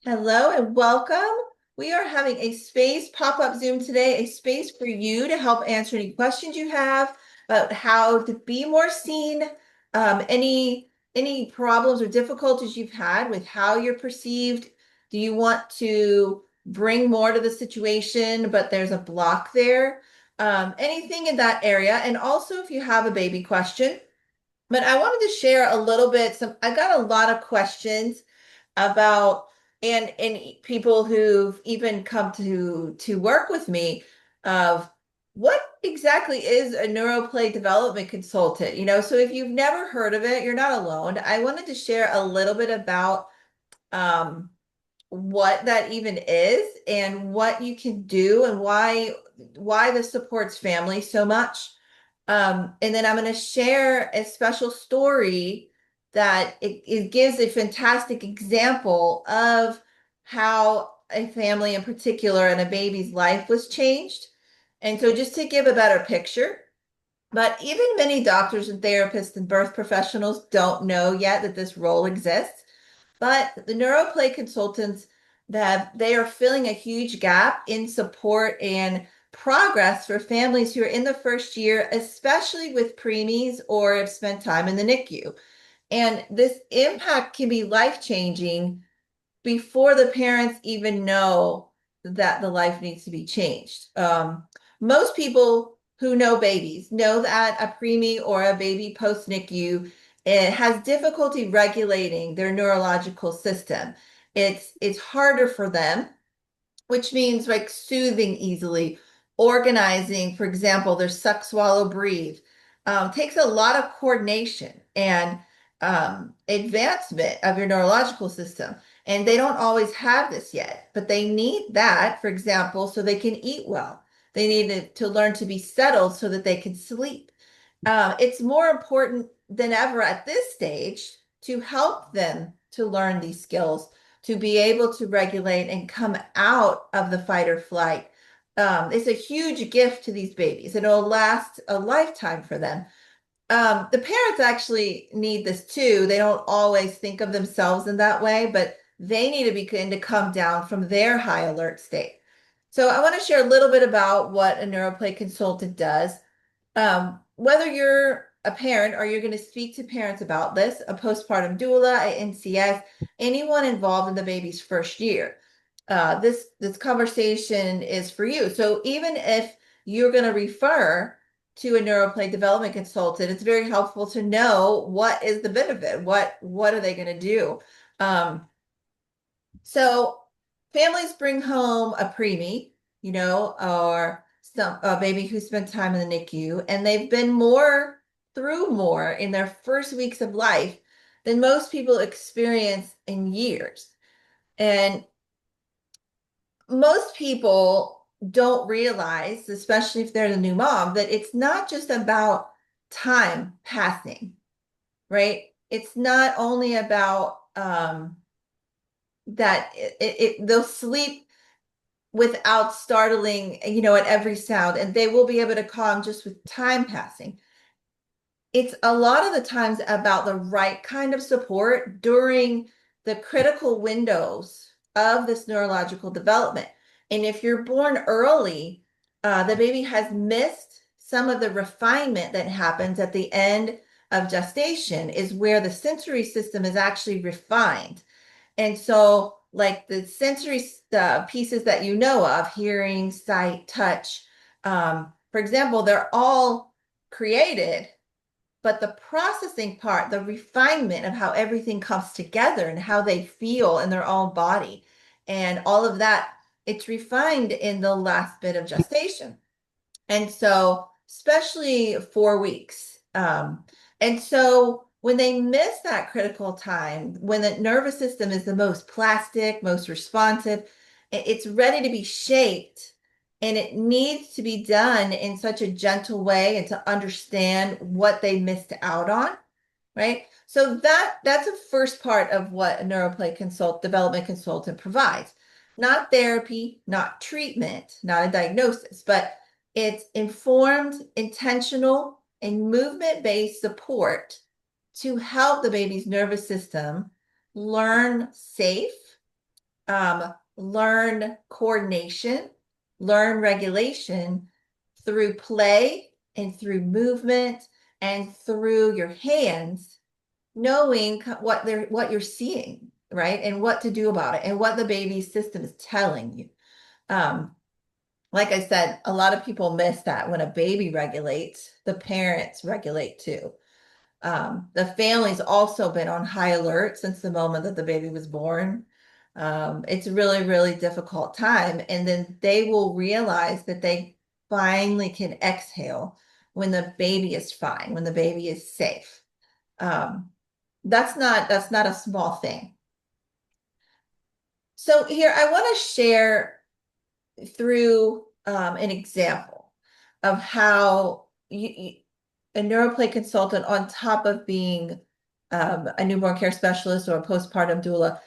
Hello and welcome. We are having a space pop-up Zoom today, a space for you to help answer any questions you have about how to be more seen, any problems or difficulties you've had with how you're perceived. Do you want to bring more to the situation, but there's a block there? Anything in that area. And also if you have a baby question. But I wanted to share a little bit, I got a lot of questions about and people who've even come to work with me of what exactly is a neuroplay development consultant. So if you've never heard of it, you're not alone. I wanted to share a little bit about um, what that even is and what you can do and why this supports families so much. And then I'm going to share a special story that it gives a fantastic example of how a family in particular and a baby's life was changed. And so just to give a better picture, but even many doctors and therapists and birth professionals don't know yet that this role exists. But the NeuroPlay consultants that they are filling a huge gap in support and progress for families who are in the first year, especially with preemies or have spent time in the NICU. And this impact can be life-changing before the parents even know that the life needs to be changed. Most people who know babies know that a preemie or a baby post NICU has difficulty regulating their neurological system. It's harder for them, which means like soothing easily, organizing, for example, their suck, swallow, breathe, takes a lot of coordination and advancement of your neurological system. And they don't always have this yet, but they need that, for example, so they can eat well. They need to learn to be settled so that they can sleep. It's more important than ever at this stage to help them to learn these skills, to be able to regulate and come out of the fight or flight. It's a huge gift to these babies, and it'll last a lifetime for them. The parents actually need this too. They don't always think of themselves in that way, but they need to begin to come down from their high alert state. So I want to share a little bit about what a neuroplay consultant does. Whether you're a parent or you're going to speak to parents about this, a postpartum doula, a NCS, anyone involved in the baby's first year, this conversation is for you. So even if you're going to refer to a neuroplay development consultant, it's very helpful to know what is the benefit. What are they going to do? Um, so families bring home a preemie, or a baby who spent time in the NICU, and they've been through more in their first weeks of life than most people experience in years. And most people don't realize, especially if they're the new mom, that it's not just about time passing, right? It's not only about that they'll sleep without startling, at every sound, and they will be able to calm just with time passing. It's a lot of the times about the right kind of support during the critical windows of this neurological development. And if you're born early, the baby has missed some of the refinement that happens at the end of gestation, is where the sensory system is actually refined. And so, like the sensory pieces that you know of, hearing, sight, touch, for example, they're all created, but the processing part, the refinement of how everything comes together and how they feel in their own body and all of that, it's refined in the last bit of gestation. And so, especially 4 weeks. And so, when they miss that critical time, when the nervous system is the most plastic, most responsive, it's ready to be shaped, and it needs to be done in such a gentle way and to understand what they missed out on, right? So that's a first part of what a neuroplay development consultant provides. Not therapy, not treatment, not a diagnosis, but it's informed, intentional, and movement-based support to help the baby's nervous system learn safe, learn coordination, learn regulation through play and through movement and through your hands, knowing what you're seeing, right? And what to do about it and what the baby's system is telling you. Um, like I said, a lot of people miss that when a baby regulates, the parents regulate too. The family's also been on high alert since the moment that the baby was born. It's a really, really difficult time. And then they will realize that they finally can exhale when the baby is fine, when the baby is safe. Um, that's not a small thing. So here I want to share through an example of how a Neuro-Play consultant, on top of being a newborn care specialist or a postpartum doula,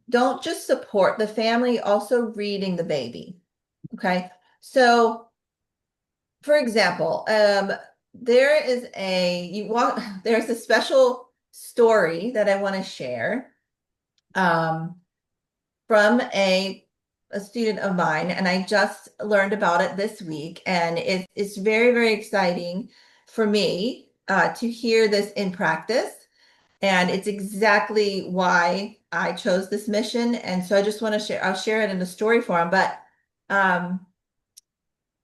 don't just support the family, also reading the baby. Okay. So, for example, there's a special story that I want to share. From a student of mine, and I just learned about it this week, and it's very, very exciting for me to hear this in practice. And it's exactly why I chose this mission. And so I just want to share, I'll share it in a story form, but um,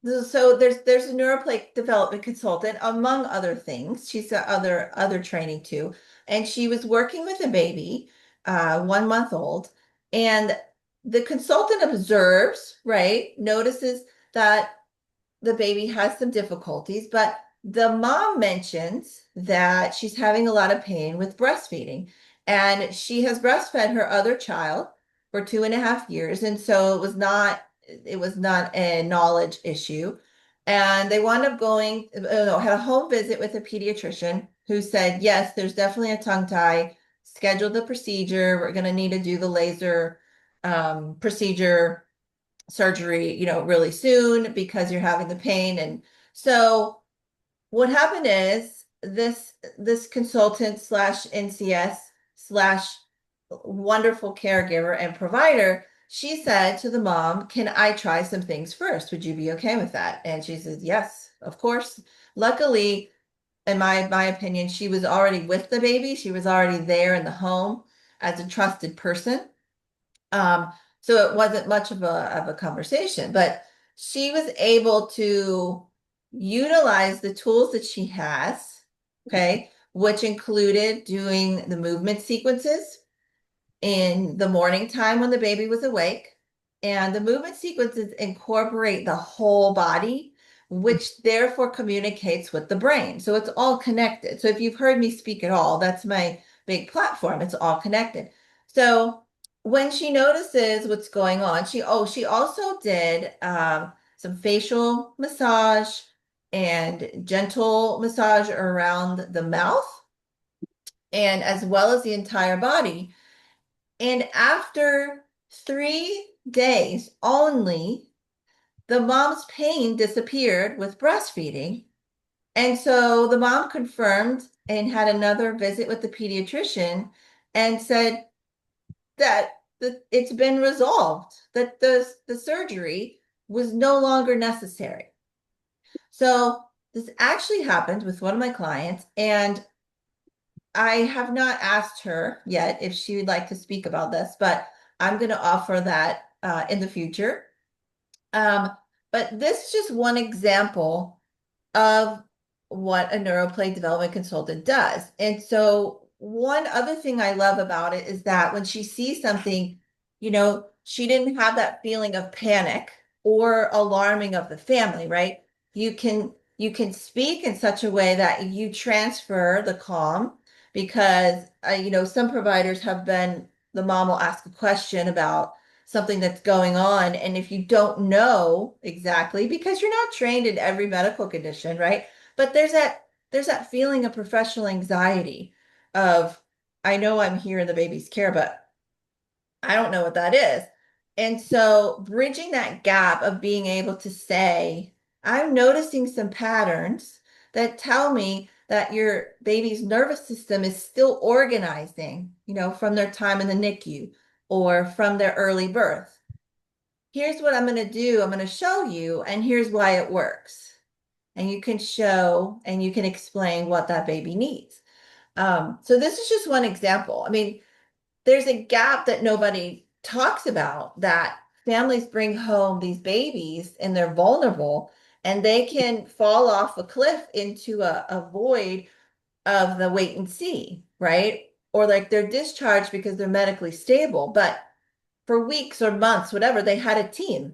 so there's a Neuro-Play development consultant, among other things. She's got other training too. And she was working with a baby, 1 month old, and the consultant observes, right, notices that the baby has some difficulties, but the mom mentions that she's having a lot of pain with breastfeeding. And she has breastfed her other child for 2.5 years. And so it was not a knowledge issue. And they wound up going, had a home visit with a pediatrician who said, yes, there's definitely a tongue tie. Schedule the procedure. We're going to need to do the laser procedure surgery, really soon because you're having the pain. And so what happened is this consultant slash NCS slash wonderful caregiver and provider, she said to the mom, can I try some things first? Would you be okay with that? And she says, yes, of course. Luckily, in my opinion, she was already with the baby. She was already there in the home as a trusted person. Um, so it wasn't much of a conversation, but she was able to utilize the tools that she has, okay, which included doing the movement sequences in the morning time when the baby was awake. And the movement sequences incorporate the whole body, which therefore communicates with the brain. So it's all connected. So if you've heard me speak at all, that's my big platform. It's all connected. So when she notices what's going on, she also did some facial massage and gentle massage around the mouth and as well as the entire body. And after 3 days only, the mom's pain disappeared with breastfeeding. And so the mom confirmed and had another visit with the pediatrician and said that it's been resolved, that the surgery was no longer necessary. So this actually happened with one of my clients, and I have not asked her yet if she would like to speak about this, but I'm going to offer that in the future. But this is just one example of what a Neuro-Play development consultant does. And so one other thing I love about it is that when she sees something, she didn't have that feeling of panic or alarming of the family, right? You can speak in such a way that you transfer the calm because some providers have been the mom will ask a question about something that's going on. And if you don't know exactly, because you're not trained in every medical condition, right? But there's that feeling of professional anxiety of, I know I'm here in the baby's care, but I don't know what that is. And so bridging that gap of being able to say, I'm noticing some patterns that tell me that your baby's nervous system is still organizing, from their time in the NICU, or from their early birth. Here's what I'm going to do. I'm going to show you, and here's why it works. And you can show and you can explain what that baby needs. So this is just one example. I mean, there's a gap that nobody talks about, that families bring home these babies and they're vulnerable and they can fall off a cliff into a void of the wait and see, right? Or like they're discharged because they're medically stable, but for weeks or months, whatever, they had a team,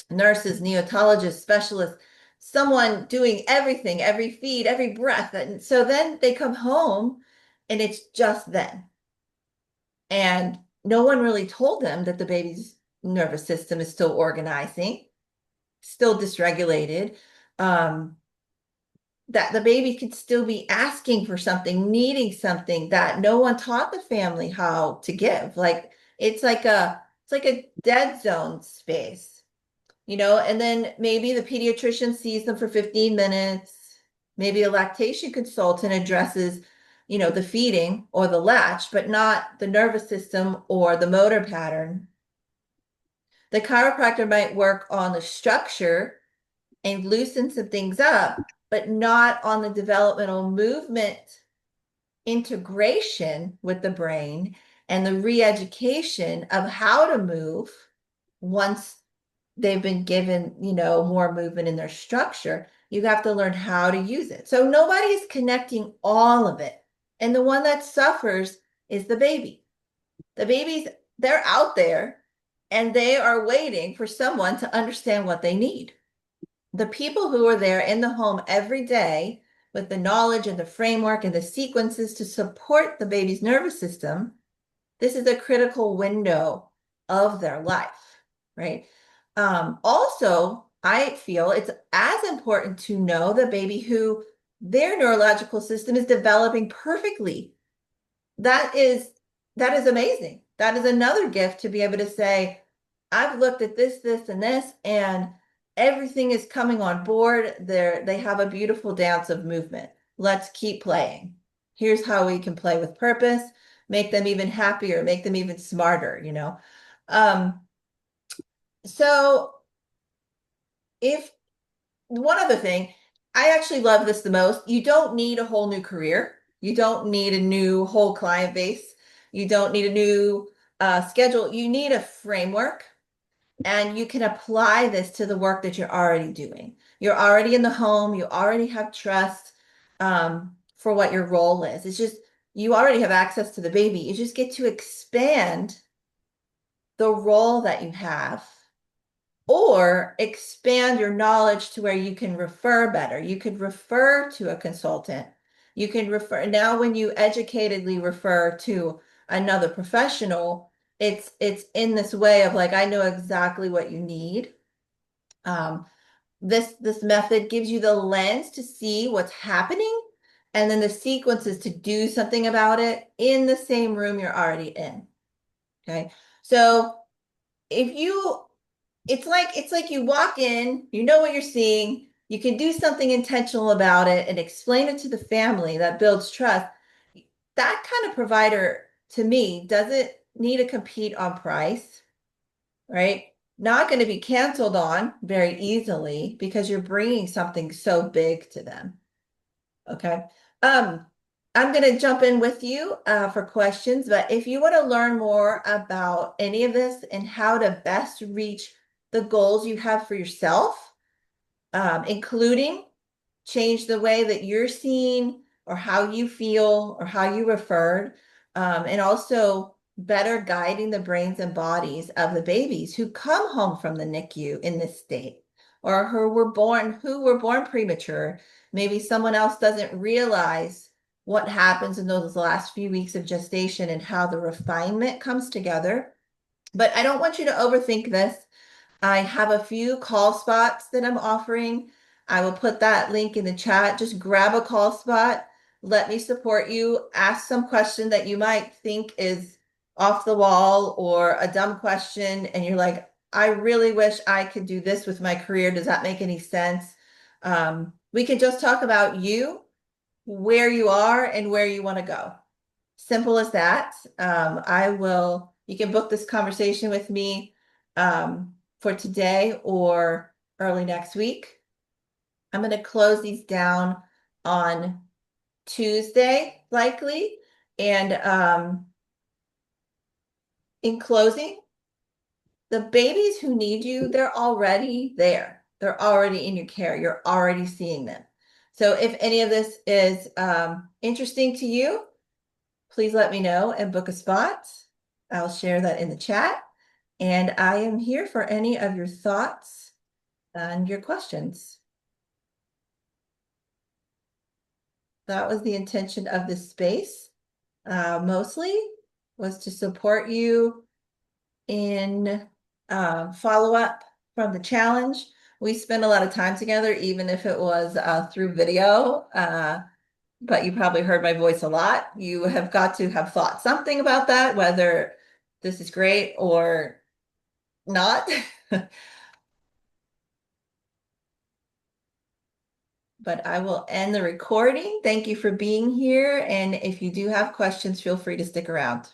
nurses, neonatologists, specialists, someone doing everything, every feed, every breath. And so then they come home and it's just them. And no one really told them that the baby's nervous system is still organizing, still dysregulated, that the baby could still be asking for something, needing something that no one taught the family how to give. Like it's like a dead zone space, and then maybe the pediatrician sees them for 15 minutes. Maybe a lactation consultant addresses, the feeding or the latch, but not the nervous system or the motor pattern. The chiropractor might work on the structure and loosen some things up, but not on the developmental movement integration with the brain and the re-education of how to move once they've been given, more movement in their structure. You have to learn how to use it. So nobody is connecting all of it. And the one that suffers is the baby. The babies, they're out there and they are waiting for someone to understand what they need. The people who are there in the home every day with the knowledge and the framework and the sequences to support the baby's nervous system, this is a critical window of their life, right? Also, I feel it's as important to know the baby who their neurological system is developing perfectly. That is amazing. That is another gift, to be able to say, I've looked at this, and this, and everything is coming on board. They have a beautiful dance of movement. Let's keep playing. Here's how we can play with purpose, make them even happier, make them even smarter. So if one other thing, I actually love this the most. You don't need a whole new career. You don't need a new whole client base. You don't need a new schedule. You need a framework, and you can apply this to the work that you're already doing. You're already in the home. You already have trust for what your role is. It's just you already have access to the baby. You just get to expand the role that you have, or expand your knowledge to where you can refer better. You could refer to a consultant. You can refer now when you educatedly refer to another professional, it's in this way of like, I know exactly what you need. This method gives you the lens to see what's happening, and then the sequences to do something about it in the same room you're already in. Okay. So if you it's like you walk in, you know what you're seeing, you can do something intentional about it and explain it to the family. That builds trust. That kind of provider, to me, doesn't need to compete on price, right? Not going to be canceled on very easily because you're bringing something so big to them. Okay. Um, I'm going to jump in with you for questions, but if you want to learn more about any of this and how to best reach the goals you have for yourself, including change the way that you're seen or how you feel or how you referred, and also better guiding the brains and bodies of the babies who come home from the NICU in this state, or who were born premature. Maybe someone else doesn't realize what happens in those last few weeks of gestation and how the refinement comes together. But I don't want you to overthink this. I have a few call spots that I'm offering. I will put that link in the chat. Just grab a call spot. Let me support you. Ask some question that you might think is off the wall or a dumb question. And you're like, I really wish I could do this with my career. Does that make any sense? We can just talk about you, where you are, and where you want to go. Simple as that. I will, You can book this conversation with me for today or early next week. I'm going to close these down on Tuesday, likely. And in closing, the babies who need you, they're already there. They're already in your care. You're already seeing them. So if any of this is interesting to you, please let me know and book a spot. I'll share that in the chat. And I am here for any of your thoughts and your questions. That was the intention of this space, mostly was to support you in follow-up from the challenge. We spend a lot of time together, even if it was through video, but you probably heard my voice a lot. You have got to have thought something about that, whether this is great or not. But I will end the recording. Thank you for being here. And if you do have questions, feel free to stick around.